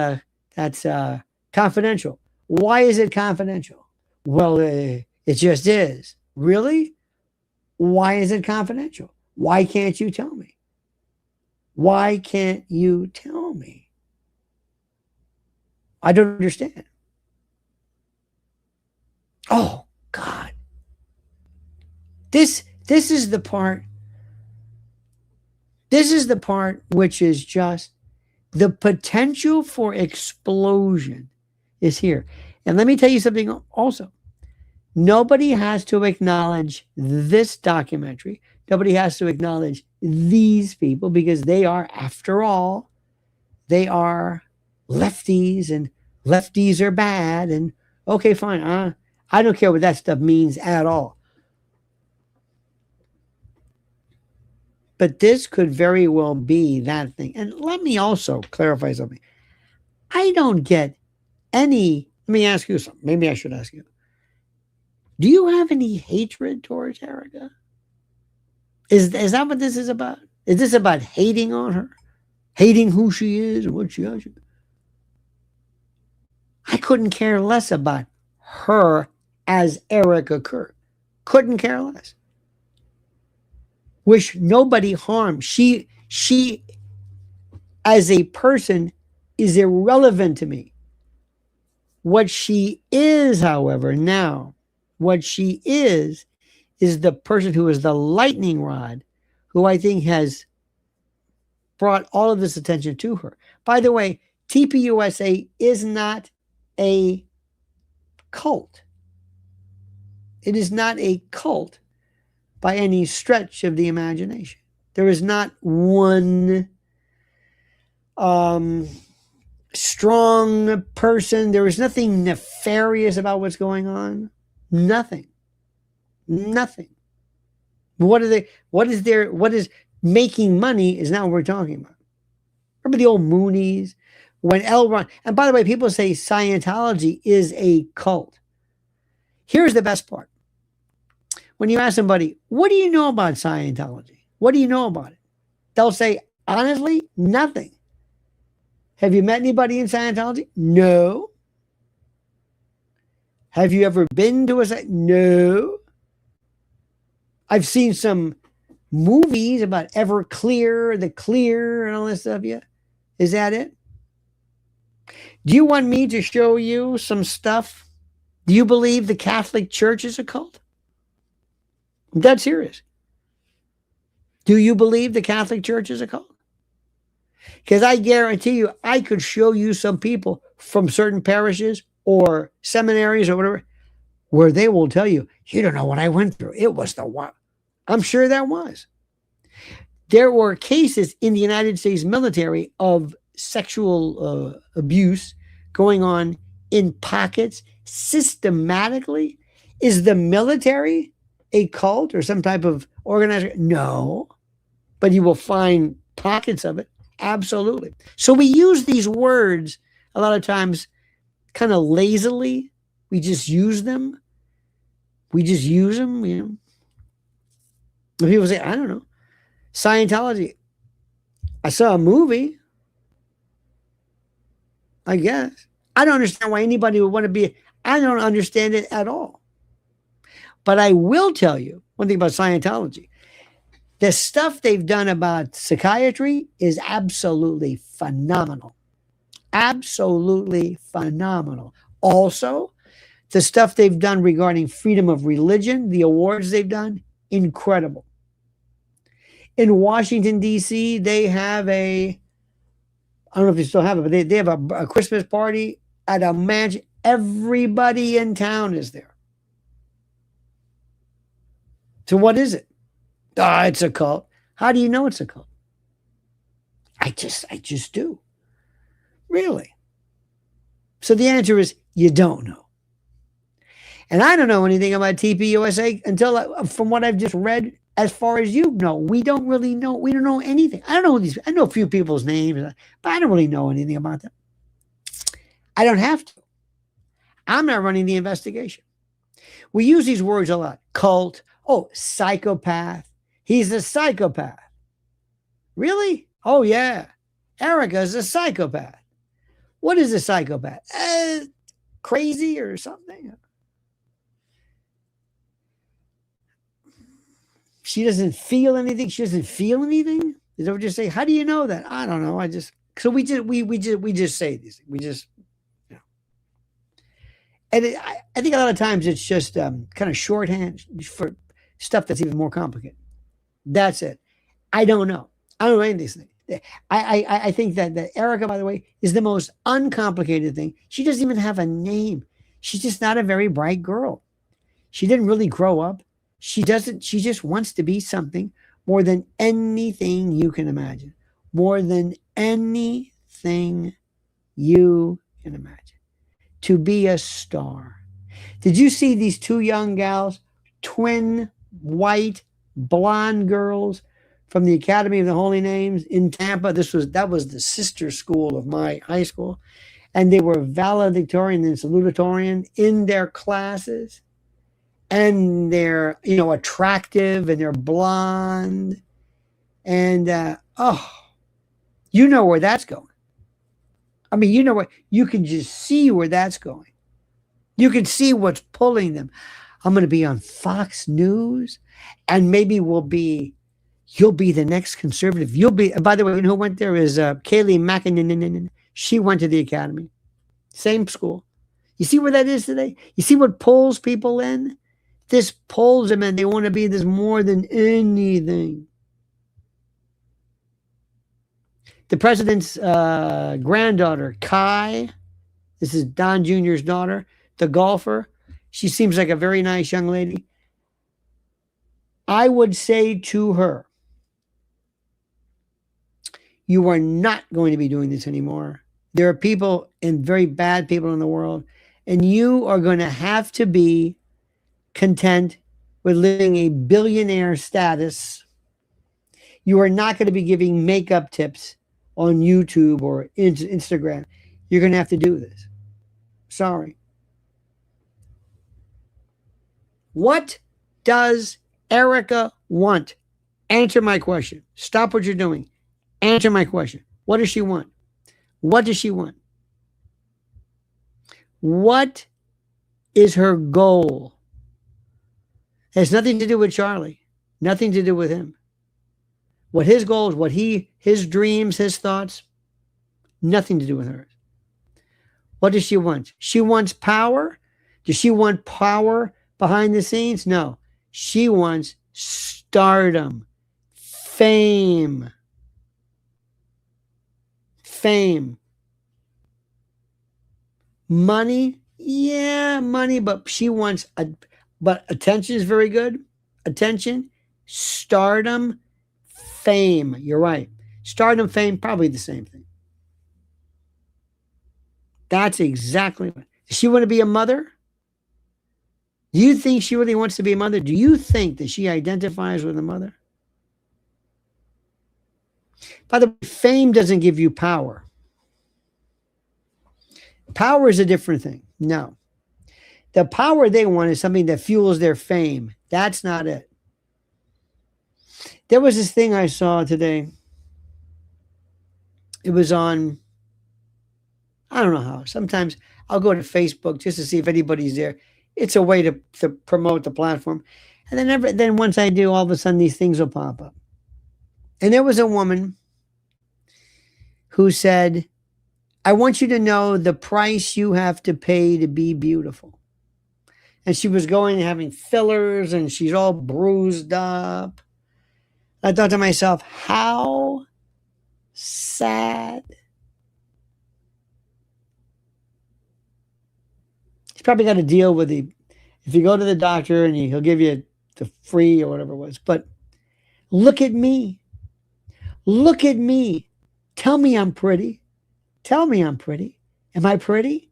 confidential. Why is it confidential? Well, it just is. Really? Why is it confidential? Why can't you tell me? Why can't you tell me? I don't understand. Oh, God. This is the part. This is the part which is just the potential for explosion is here. And let me tell you something also. Nobody has to acknowledge this documentary. Nobody has to acknowledge these people because they are, after all, they are lefties, and lefties are bad. And okay, fine. I don't care what that stuff means at all. But this could very well be that thing. And let me also clarify something. I don't get any. Let me ask you something. Maybe I should ask you. Do you have any hatred towards Erika? Is that what this is about? Is this about hating on her? Hating who she is and what she does? I couldn't care less about her as Erika Kirk. Couldn't care less. Wish nobody harm. She as a person is irrelevant to me. What she is, however, now, what she is the person who is the lightning rod, who I think has brought all of this attention to her. By the way, TPUSA is not a cult. It is not a cult by any stretch of the imagination. There is not one strong person. There is nothing nefarious about what's going on. Nothing. What is making money is not what we're talking about. Remember the old Moonies? When L. Ron, and by the way, people say Scientology is a cult. Here's the best part. When you ask somebody, what do you know about Scientology? What do you know about it? They'll say, honestly, nothing. Have you met anybody in Scientology? No. Have you ever been to a site? No. I've seen some movies about Everclear, the Clear, and all this stuff. Yeah. Is that it? Do you want me to show you some stuff? Do you believe the Catholic Church is a cult? I'm dead serious. Do you believe the Catholic Church is a cult? Because I guarantee you, I could show you some people from certain parishes or seminaries or whatever, where they will tell you, you don't know what I went through. It was the one. I'm sure that was. There were cases in the United States military of sexual abuse going on in pockets systematically. Is the military a cult or some type of organizer? No. But you will find pockets of it. Absolutely. So we use these words a lot of times kind of lazily. We just use them. You know. And people say, I don't know. Scientology. I saw a movie. I guess. I don't understand why anybody would want to be. I don't understand it at all. But I will tell you one thing about Scientology. The stuff they've done about psychiatry is absolutely phenomenal. Absolutely phenomenal. Also, the stuff they've done regarding freedom of religion, the awards they've done, incredible. In Washington, D.C., they have I don't know if they still have it, but they have a Christmas party at a mansion. Everybody in town is there. So what is it? It's a cult. How do you know it's a cult? I just do. Really. So the answer is you don't know. And I don't know anything about TPUSA until, from what I've just read, as far as you know. We don't really know. We don't know anything. I don't know these. I know a few people's names, but I don't really know anything about them. I don't have to. I'm not running the investigation. We use these words a lot. Cult. Oh, psychopath. He's a psychopath. Really? Oh, yeah. Erika's a psychopath. What is a psychopath? Crazy or something? She doesn't feel anything. She doesn't feel anything. Is that what you say? How do you know that? I don't know. We just say these things. We just, you know. And I think a lot of times it's just kind of shorthand for stuff that's even more complicated. That's it. I don't know. I don't know any of these things. I think that Erika, by the way, is the most uncomplicated thing. She doesn't even have a name. She's just not a very bright girl. She didn't really grow up. She just wants to be something more than anything you can imagine. More than anything you can imagine. To be a star. Did you see these two young gals, twin, white, blonde girls from the Academy of the Holy Names in Tampa? That was the sister school of my high school. And they were valedictorian and salutatorian in their classes. And they're, attractive, and they're blonde. And, you know where that's going. I mean, you can just see where that's going. You can see what's pulling them. I'm going to be on Fox News, and maybe you'll be the next conservative. By the way, who went there is Kayleigh McEnany. She went to the Academy. Same school. You see where that is today? You see what pulls people in? This pulls them in. They want to be this more than anything. The president's granddaughter, Kai, this is Don Jr.'s daughter, the golfer. She seems like a very nice young lady. I would say to her, you are not going to be doing this anymore. There are people, and very bad people in the world, and you are going to have to be content with living a billionaire status. You are not going to be giving makeup tips on YouTube or Instagram. You're going to have to do this. Sorry. What does Erika want? Answer my question. Stop what you're doing. Answer my question. What does she want? What does she want? What is her goal? It has nothing to do with Charlie. Nothing to do with him. What his goals, his dreams, his thoughts, nothing to do with hers. What does she want? She wants power. Does she want power behind the scenes? No. She wants stardom, fame. Fame. Money? Yeah, money, but she wants but attention is very good. Attention, stardom, fame. You're right. Stardom, fame, probably the same thing. That's exactly what. Does she want to be a mother? Do you think she really wants to be a mother? Do you think that she identifies with a mother? By the way, fame doesn't give you power. Power is a different thing. No. The power they want is something that fuels their fame. That's not it. There was this thing I saw today. It was on, I don't know how. Sometimes I'll go to Facebook just to see if anybody's there. It's a way to promote the platform. And then once I do, all of a sudden these things will pop up. And there was a woman who said, I want you to know the price you have to pay to be beautiful. And she was going and having fillers, and she's all bruised up. I thought to myself, how sad. He's probably got to deal with if you go to the doctor and he'll give you the free or whatever it was. But look at me. Look at me. Tell me I'm pretty. Tell me I'm pretty. Am I pretty?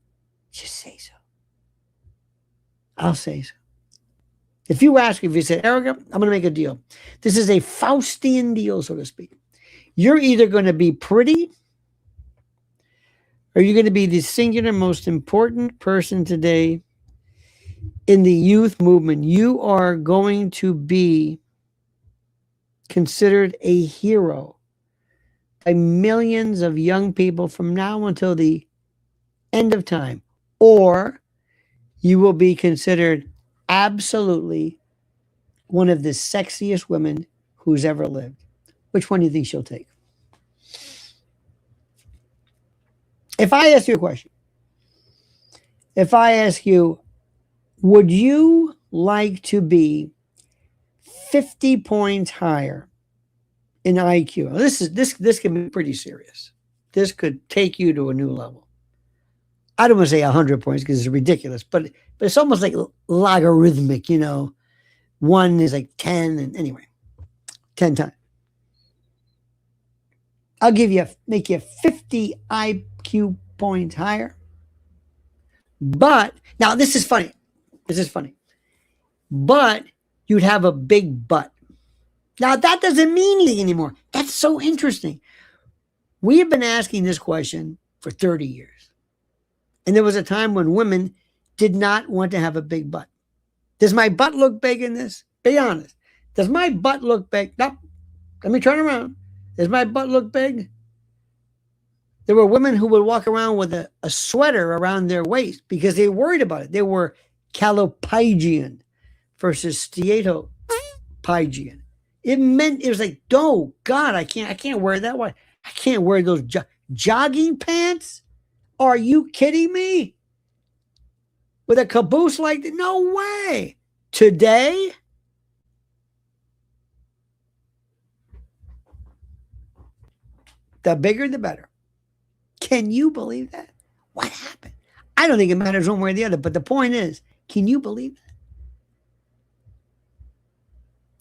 Just say so. I'll say so. If you ask, if you say, Erika, I'm going to make a deal. This is a Faustian deal, so to speak. You're either going to be pretty or you're going to be the singular most important person today in the youth movement. You are going to be considered a hero by millions of young people from now until the end of time. Or you will be considered absolutely one of the sexiest women who's ever lived. Which one do you think she'll take? If I ask you a question, if I ask you, would you like to be 50 points higher in IQ? Now, this can be pretty serious. This could take you to a new level. I don't want to say 100 points because it's ridiculous, but it's almost like logarithmic, you know. 1 is like 10, and anyway, 10 times. I'll make you 50 IQ points higher. But now this is funny. But you'd have a big butt. Now that doesn't mean anything anymore. That's so interesting. We have been asking this question for 30 years. And there was a time when women did not want to have a big butt. Does my butt look big in this? Be honest. Does my butt look big? No. Let me turn around. Does my butt look big? There were women who would walk around with a sweater around their waist because they worried about it. They were calopygian versus steatopygian. It was like, oh God, I can't wear that one. I can't wear those jogging pants. Are you kidding me? With a caboose like that? No way. Today, the bigger the better. Can you believe that? What happened? I don't think it matters one way or the other, but the point is, can you believe that?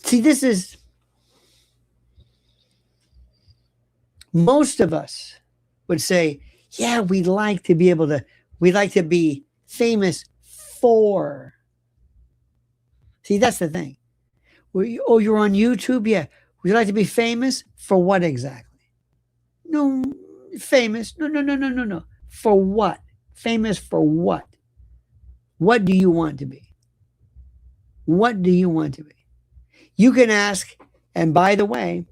See, this is, most of us would say, yeah, we'd like to be famous for. See, that's the thing. Oh, you're on YouTube? Yeah. Would you like to be famous for what exactly? No, famous. No. For what? Famous for what? What do you want to be? What do you want to be? You can ask, and by the way,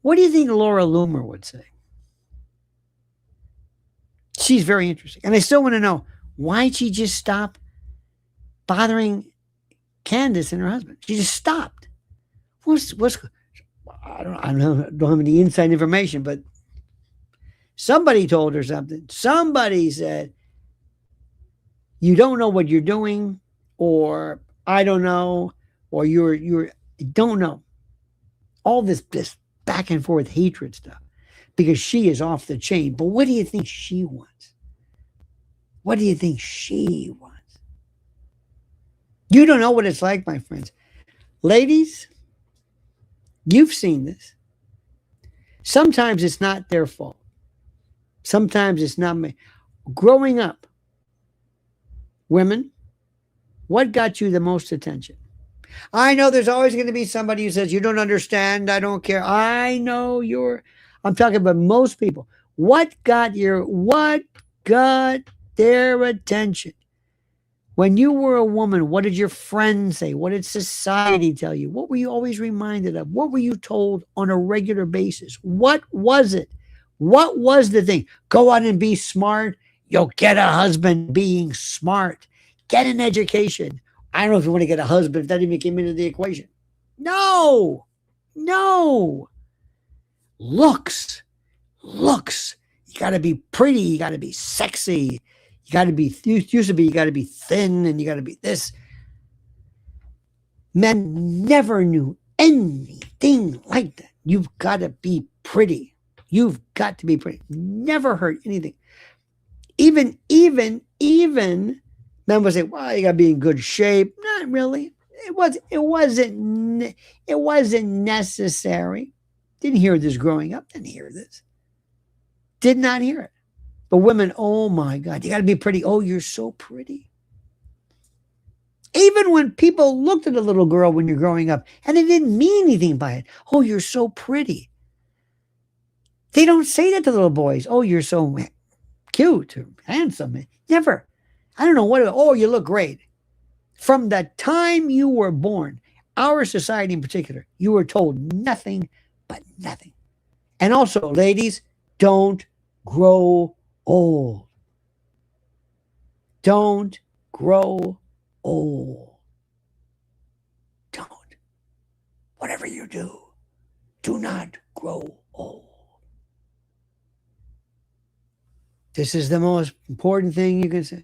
what do you think Laura Loomer would say? She's very interesting. And I still want to know, why'd she just stop bothering Candace and her husband? She just stopped. I don't have any inside information, but somebody told her something. Somebody said, you don't know what you're doing, or I don't know, or you don't know. All this back and forth hatred stuff, because she is off the chain. But what do you think she wants? What do you think she wants? You don't know what it's like, my friends. Ladies, you've seen this. Sometimes it's not their fault. Sometimes it's not me. Growing up, women, what got you the most attention? I know there's always going to be somebody who says, you don't understand, I don't care. I know I'm talking about most people. What got their attention? When you were a woman, what did your friends say? What did society tell you? What were you always reminded of? What were you told on a regular basis? What was it? What was the thing? Go out and be smart. You'll get a husband being smart. Get an education. I don't know if you want to get a husband if that even came into the equation. No. Looks. You got to be pretty. You got to be sexy. You got to be, used to be, you got to be thin, and you got to be this. Men never knew anything like that. You've got to be pretty. You've got to be pretty. Never heard anything. Even men would say, well, you got to be in good shape. Not really. It wasn't necessary. Didn't hear this growing up. Didn't hear this. Did not hear it. But women, oh my God, you got to be pretty. Oh, you're so pretty. Even when people looked at a little girl when you're growing up and they didn't mean anything by it. Oh, you're so pretty. They don't say that to little boys. Oh, you're so cute or handsome. Never. I don't know what. Oh, you look great. From the time you were born, our society in particular, you were told nothing but nothing. And also, ladies, don't grow old. Don't grow old. Don't. Whatever you do not grow old. This is the most important thing you can say.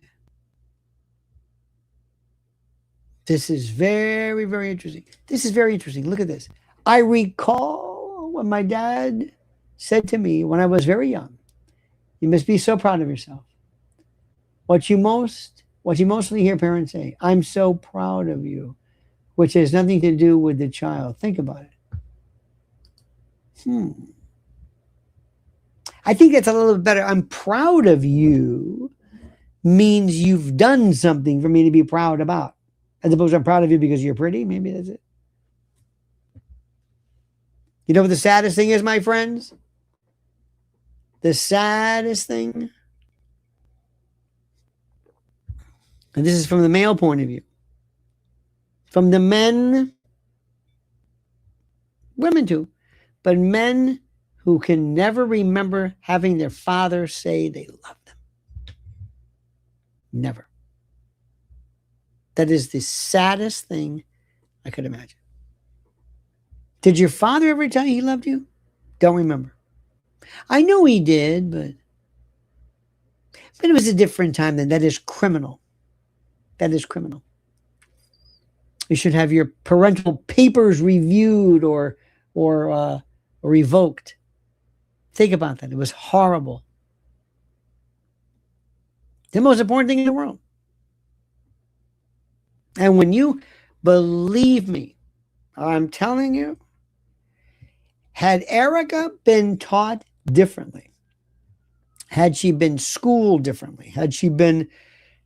This is very, very interesting. This is very interesting. Look at this. I recall when my dad said to me when I was very young, you must be so proud of yourself. What you mostly hear parents say, I'm so proud of you, which has nothing to do with the child. Think about it. I think that's a little bit better. I'm proud of you means you've done something for me to be proud about. As opposed to I'm proud of you because you're pretty. Maybe that's it. You know what the saddest thing is, my friends? The saddest thing, and this is from the male point of view, from the men, women too, but men who can never remember having their father say they love them. Never. That is the saddest thing I could imagine. Did your father ever tell you he loved you? Don't remember. I know he did, but it was a different time then. That is criminal. That is criminal. You should have your parental papers reviewed or revoked. Think about that. It was horrible. The most important thing in the world. And when you believe me, I'm telling you, had Erika been taught differently, had she been schooled differently, had she been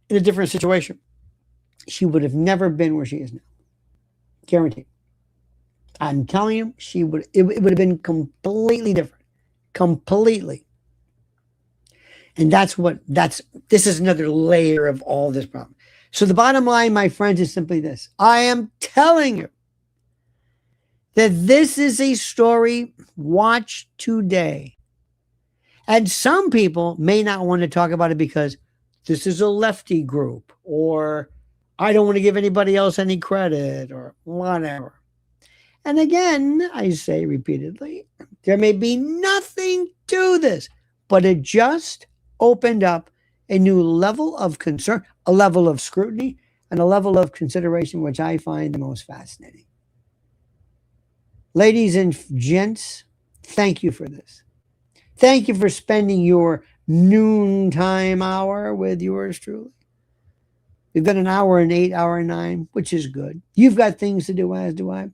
in a different situation, she would have never been where she is now. Guaranteed. I'm telling you, it would have been completely different. Completely. And this is another layer of all this problem. So the bottom line, my friends, is simply this. I am telling you that this is a story watch today. And some people may not want to talk about it because this is a lefty group, or I don't want to give anybody else any credit, or whatever. And again, I say repeatedly, there may be nothing to this, but it just opened up a new level of concern, a level of scrutiny, and a level of consideration, which I find the most fascinating. Ladies and gents, thank you for this. Thank you for spending your noontime hour with yours truly. We've got an hour and 8, hour and 9, which is good. You've got things to do, as do I.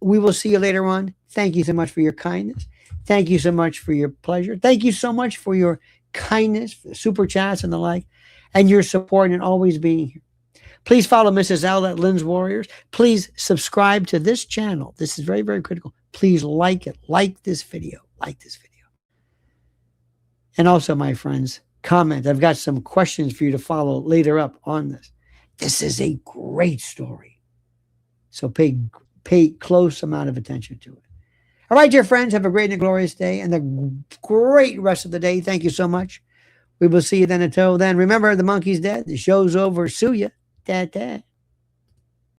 We will see you later on. Thank you so much for your kindness. Thank you so much for your pleasure. Thank you so much for your kindness, for the super chats and the like, and your support and always being here. Please follow Mrs. L at Lynn's Warriors. Please subscribe to this channel. This is very, very critical. Please like it. Like this video. Like this video. And also, my friends, comment. I've got some questions for you to follow later up on this. This is a great story. So pay close amount of attention to it. All right, dear friends, have a great and glorious day and a great rest of the day. Thank you so much. We will see you then. Until then, remember, the monkey's dead. The show's over. Sue ya. Ta-ta.